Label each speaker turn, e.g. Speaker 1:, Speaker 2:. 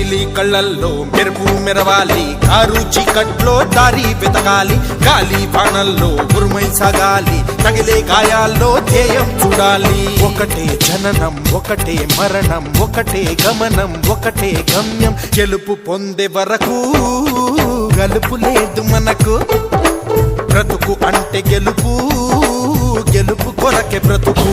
Speaker 1: నీలి కళ్ళల్లో మెరుపు మెరవాలి, కారు చీకట్లో దారి వెతకాలి, గాలి బాణల్లో ఉరుమై సాగాలి, తగిలే గాయాల్లో ధ్యేయం చూడాలి. ఒకటే జననం, ఒకటే మరణం, ఒకటే గమనం, ఒకటే గమ్యం. గెలుపు పొందే వరకు గలుపు లేదు మనకు. బ్రతుకు అంటే గెలుపు, గెలుపు కొరకే బ్రతుకు.